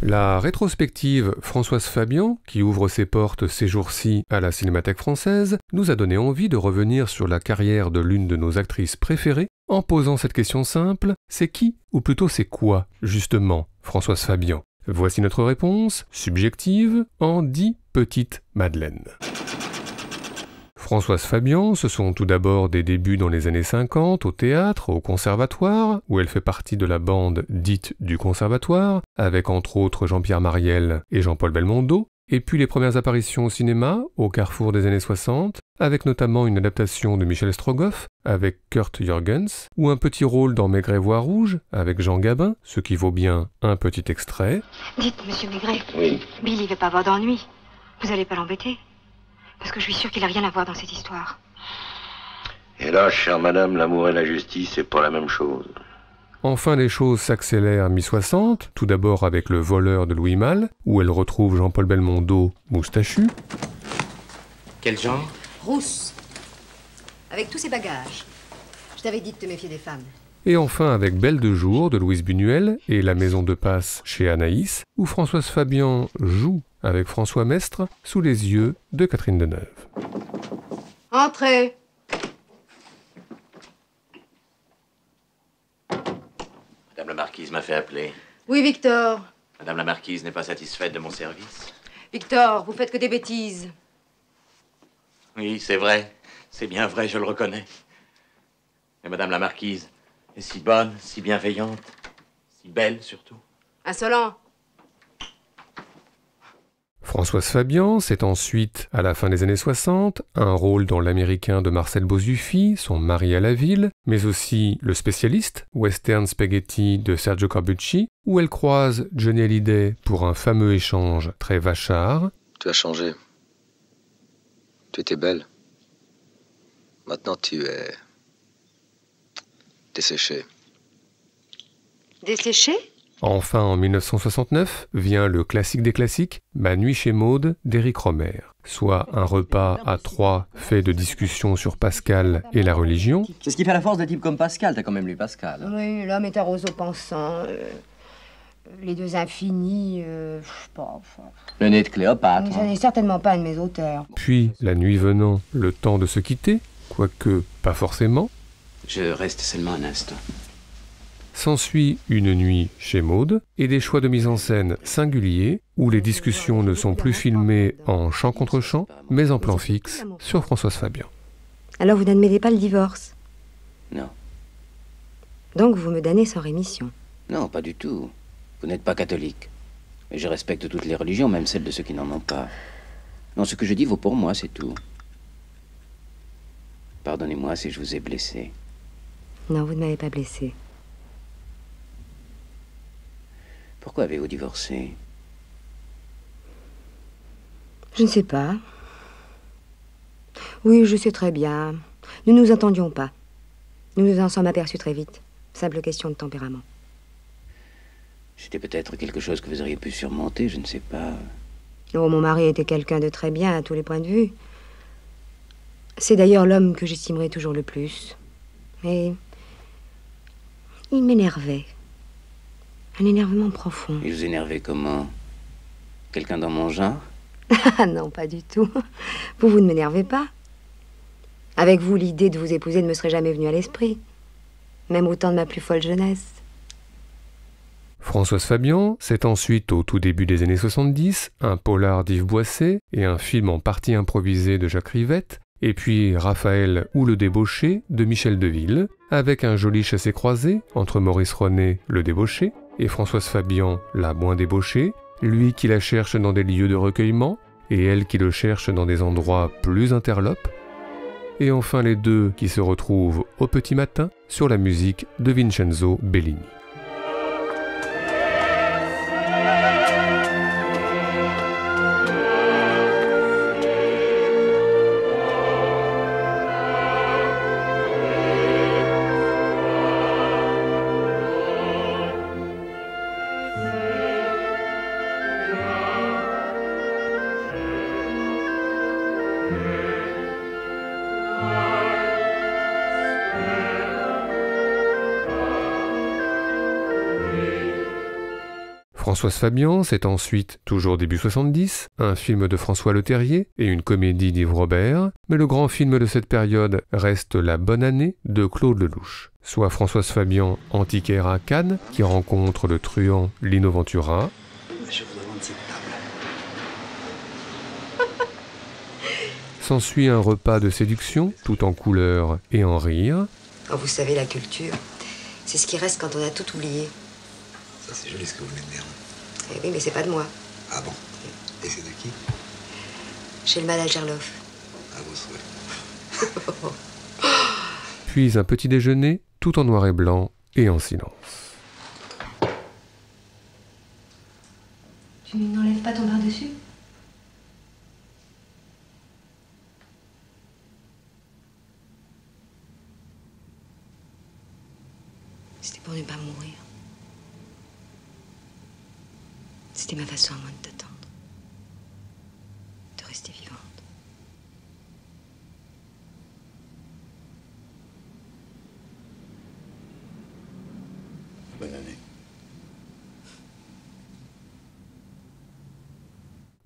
La rétrospective Françoise Fabian, qui ouvre ses portes ces jours-ci à la Cinémathèque française, nous a donné envie de revenir sur la carrière de l'une de nos actrices préférées en posant cette question simple, c'est qui, ou plutôt c'est quoi, justement, Françoise Fabian? Voici notre réponse, subjective, en 10 petites madeleines. Françoise Fabian, ce sont tout d'abord des débuts dans les années 50 au théâtre, au conservatoire, où elle fait partie de la bande dite du conservatoire, avec entre autres Jean-Pierre Mariel et Jean-Paul Belmondo, et puis les premières apparitions au cinéma, au carrefour des années 60, avec notamment une adaptation de Michel Strogoff, avec Kurt Jürgens, ou un petit rôle dans Maigret voix rouge, avec Jean Gabin, ce qui vaut bien un petit extrait. Dites, monsieur Maigret, Oui. Bill, il veut pas avoir d'ennui. Vous allez pas l'embêter? Parce que je suis sûre qu'il a rien à voir dans cette histoire. Et là, chère madame, l'amour et la justice, c'est pas la même chose. Enfin, les choses s'accélèrent mi-60, tout d'abord avec Le voleur de Louis Malle, où elle retrouve Jean-Paul Belmondo, moustachu. Quel genre? Rousse. Avec tous ses bagages. Je t'avais dit de te méfier des femmes. Et enfin avec Belle de jour de Louise Buñuel et La maison de passe chez Anaïs, où Françoise Fabian joue avec François Mestre sous les yeux de Catherine Deneuve. Entrez. Madame la marquise m'a fait appeler. Oui, Victor. Madame la marquise n'est pas satisfaite de mon service? Victor, vous faites que des bêtises. Oui, c'est vrai. C'est bien vrai, je le reconnais. Mais madame la marquise est si bonne, si bienveillante, si belle surtout. Insolent. Françoise Fabian, c'est ensuite, à la fin des années 60, un rôle dans L'Américain de Marcel Bozzuffi, son mari à la ville, mais aussi Le Spécialiste, Western Spaghetti de Sergio Corbucci, où elle croise Johnny Hallyday pour un fameux échange très vachard. Tu as changé. Tu étais belle. Maintenant, tu es desséchée. Desséché? Enfin, en 1969, vient le classique des classiques, Ma nuit chez Maude d'Éric Rohmer, soit un repas à trois fait de discussions sur Pascal et la religion. C'est ce qui fait la force de types comme Pascal, t'as quand même lu Pascal. Oui, l'homme est un roseau pensant. Les deux infinis, je sais pas. Le nez de Cléopâtre. Ça n'est certainement pas un de mes auteurs. Puis, la nuit venant, le temps de se quitter, quoique pas forcément. Je reste seulement un instant. S'ensuit Une nuit chez Maude et des choix de mise en scène singuliers où les discussions ne sont plus filmées en champ contre champ, mais en plan fixe sur Françoise Fabian. Alors vous n'admettez pas le divorce? Non. Donc vous me damnez sans rémission? Non, pas du tout. Vous n'êtes pas catholique. Et je respecte toutes les religions, même celles de ceux qui n'en ont pas. Non, ce que je dis vaut pour moi, c'est tout. Pardonnez-moi si je vous ai blessé. Non, vous ne m'avez pas blessé. Pourquoi avez-vous divorcé? Je ne sais pas. Oui, je sais très bien. Nous nous entendions pas. Nous nous en sommes aperçus très vite. Simple question de tempérament. C'était peut-être quelque chose que vous auriez pu surmonter, je ne sais pas. Oh, mon mari était quelqu'un de très bien à tous les points de vue. C'est d'ailleurs l'homme que j'estimerai toujours le plus. Mais il m'énervait. Un énervement profond. Et vous énervez comment? Quelqu'un dans mon genre? Ah non, pas du tout. Vous ne m'énervez pas. Avec vous, l'idée de vous épouser ne me serait jamais venue à l'esprit. Même au temps de ma plus folle jeunesse. Françoise Fabian, c'est ensuite, au tout début des années 70, un polar d'Yves Boisset et un film en partie improvisé de Jacques Rivette, et puis Raphaël ou le débauché de Michel Deville, avec un joli chassé-croisé entre Maurice Ronet, le débauché, et Françoise Fabian, la moins débauchée, lui qui la cherche dans des lieux de recueillement, et elle qui le cherche dans des endroits plus interlopes, et enfin les deux qui se retrouvent au petit matin sur la musique de Vincenzo Bellini. Françoise Fabian, c'est ensuite, toujours début 70, un film de François Leterrier et une comédie d'Yves Robert, mais le grand film de cette période reste La Bonne Année de Claude Lelouch, soit Françoise Fabian antiquaire à Cannes, qui rencontre le truand Lino Ventura. Je vous demande cette table. S'ensuit un repas de séduction, tout en couleurs et en rire. Oh, vous savez, la culture, c'est ce qui reste quand on a tout oublié. Ça, c'est joli ce que vous venez de dire. Eh oui, mais c'est pas de moi. Ah bon? Et c'est de qui? Chez le malade Gerloff. À vos souhaits. Puis un petit déjeuner, tout en noir et blanc et en silence. Tu n'enlèves pas ton par-dessus? C'était pour ne pas mourir. C'était ma façon à moi de t'attendre. De rester vivante. Bonne année.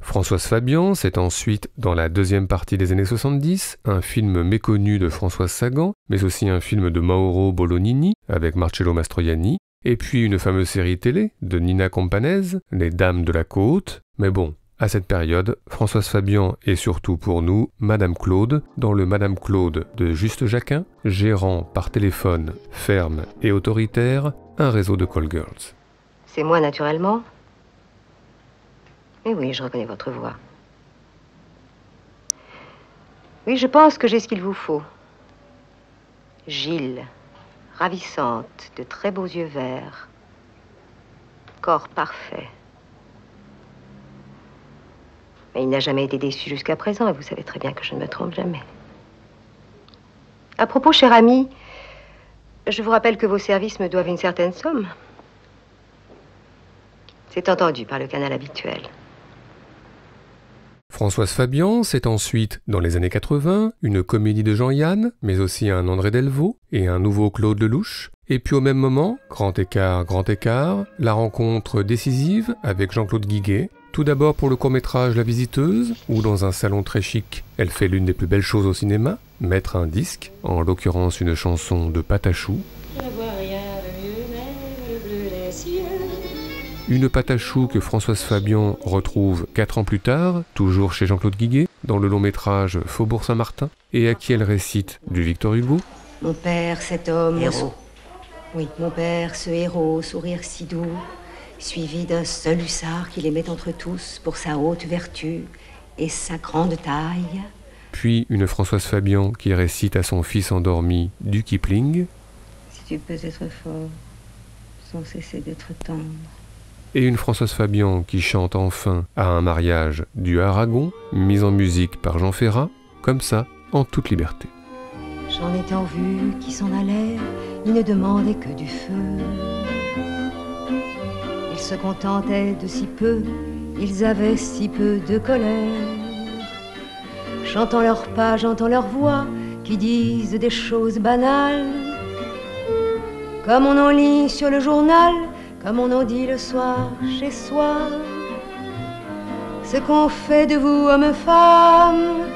Françoise Fabian, c'est ensuite, dans la deuxième partie des années 70, un film méconnu de Françoise Sagan, mais aussi un film de Mauro Bolognini avec Marcello Mastroianni, et puis une fameuse série télé de Nina Companese, Les Dames de la Côte. Mais bon, à cette période, Françoise Fabian est surtout pour nous Madame Claude, dans le Madame Claude de Juste Jacquin, gérant par téléphone, ferme et autoritaire, un réseau de call girls. C'est moi, naturellement. Mais oui, je reconnais votre voix. Oui, je pense que j'ai ce qu'il vous faut. Gilles, ravissante, de très beaux yeux verts. Corps parfait. Mais il n'a jamais été déçu jusqu'à présent, et vous savez très bien que je ne me trompe jamais. À propos, cher ami, je vous rappelle que vos services me doivent une certaine somme. C'est entendu par le canal habituel. Françoise Fabian, c'est ensuite, dans les années 80, une comédie de Jean-Yann, mais aussi un André Delvaux et un nouveau Claude Lelouch. Et puis au même moment, grand écart, la rencontre décisive avec Jean-Claude Guiguet. Tout d'abord pour le court-métrage La Visiteuse, où dans un salon très chic, elle fait l'une des plus belles choses au cinéma, mettre un disque, en l'occurrence une chanson de Patachou. Une Patachou que Françoise Fabian retrouve 4 ans plus tard, toujours chez Jean-Claude Guiguet, dans le long-métrage Faubourg Saint-Martin, et à qui elle récite du Victor Hugo. Mon père, cet homme... Héros. Oui, mon père, ce héros, sourire si doux, suivi d'un seul hussard qui les met entre tous pour sa haute vertu et sa grande taille. Puis une Françoise Fabian qui récite à son fils endormi du Kipling. Si tu peux être fort, sans cesser d'être tendre. Et une Françoise Fabian qui chante enfin à un mariage du Aragon, mise en musique par Jean Ferrat, comme ça, en toute liberté. J'en ai tant vu qui s'en allaient, ils ne demandaient que du feu. Ils se contentaient de si peu, ils avaient si peu de colère. J'entends leurs pas, j'entends leurs voix, qui disent des choses banales, comme on en lit sur le journal, comme on en dit le soir chez soi. Ce qu'on fait de vous, hommes-femmes,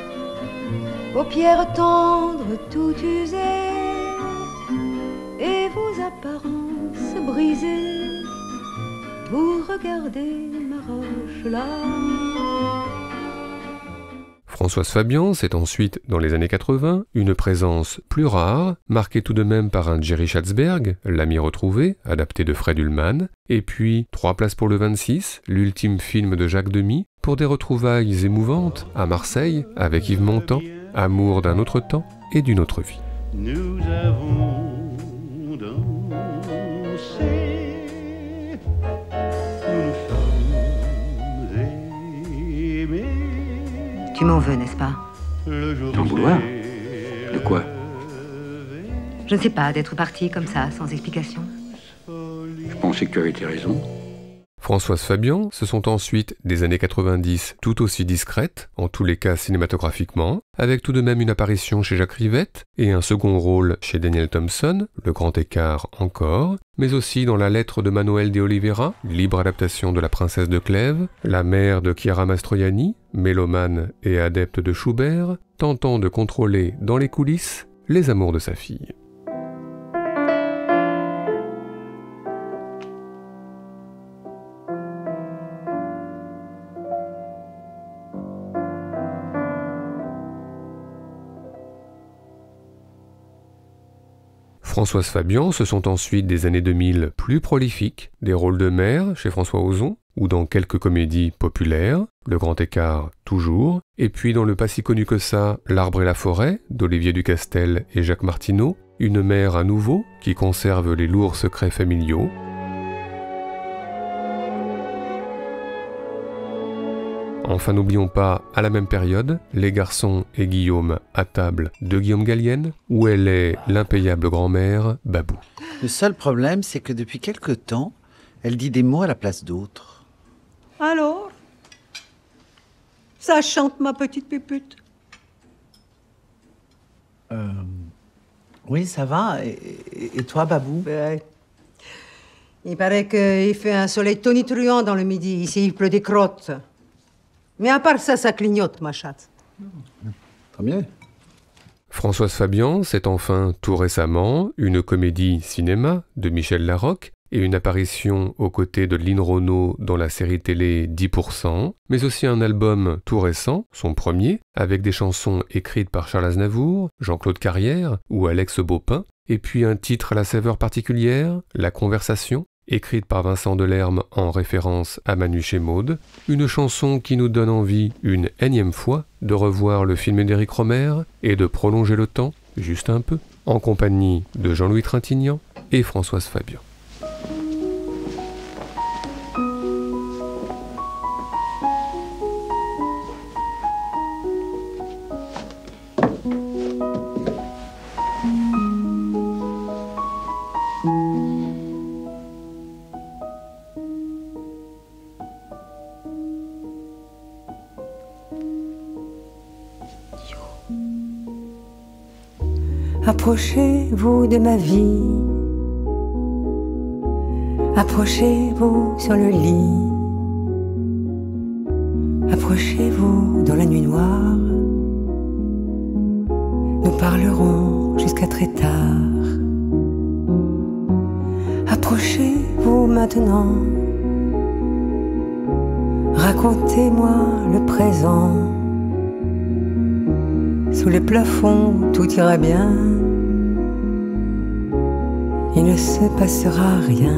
paupières tendres, tout usées, et vos apparences brisées, vous regardez ma roche là. Françoise Fabian, c'est ensuite, dans les années 80, une présence plus rare, marquée tout de même par un Jerry Schatzberg, L'ami retrouvé, adapté de Fred Ullman, et puis 3 places pour le 26, l'ultime film de Jacques Demy, pour des retrouvailles émouvantes à Marseille, avec Yves Montand, amour d'un autre temps et d'une autre vie. Nous avons dansé, nous nous sommes aimés. Tu m'en veux, n'est-ce pas? T'en vouloir? De quoi? Je ne sais pas, d'être parti comme ça, sans explication. Je pensais que tu avais tes raisons. Françoise Fabian, ce sont ensuite des années 90 tout aussi discrètes, en tous les cas cinématographiquement, avec tout de même une apparition chez Jacques Rivette et un second rôle chez Daniel Thompson, Le Grand Écart encore, mais aussi dans La Lettre de Manuel de Oliveira, libre adaptation de La Princesse de Clèves, La mère de Chiara Mastroianni, mélomane et adepte de Schubert, tentant de contrôler dans les coulisses les amours de sa fille. Françoise Fabian, ce sont ensuite des années 2000 plus prolifiques, des rôles de mère chez François Ozon, ou dans quelques comédies populaires, Le Grand Écart toujours, et puis dans le pas si connu que ça, L'Arbre et la Forêt, d'Olivier Ducastel et Jacques Martineau, une mère à nouveau qui conserve les lourds secrets familiaux. Enfin, n'oublions pas, à la même période, Les Garçons et Guillaume à table de Guillaume Gallienne, où elle est l'impayable grand-mère Babou. Le seul problème, c'est que depuis quelque temps, elle dit des mots à la place d'autres. Alors, ça chante, ma petite pépute? Oui, ça va. Et toi, Babou? Ben, il paraît qu'il fait un soleil tonitruant dans le midi. Ici, il pleut des crottes. Mais à part ça, ça clignote, ma chatte. Tant mieux. Françoise Fabian, c'est enfin tout récemment une comédie cinéma de Michel Larocque et une apparition aux côtés de Lynn Renaud dans la série télé 10%, mais aussi un album tout récent, son premier, avec des chansons écrites par Charles Aznavour, Jean-Claude Carrière ou Alex Baupin, et puis un titre à la saveur particulière, La Conversation, écrite par Vincent Delerme en référence à Manu chez Maud, une chanson qui nous donne envie, une énième fois, de revoir le film d'Éric Rohmer et de prolonger le temps, juste un peu, en compagnie de Jean-Louis Trintignant et Françoise Fabian. Approchez-vous de ma vie, approchez-vous sur le lit, approchez-vous dans la nuit noire, nous parlerons jusqu'à très tard. Approchez-vous maintenant, racontez-moi le présent. Sous les plafonds, tout ira bien. Il ne se passera rien.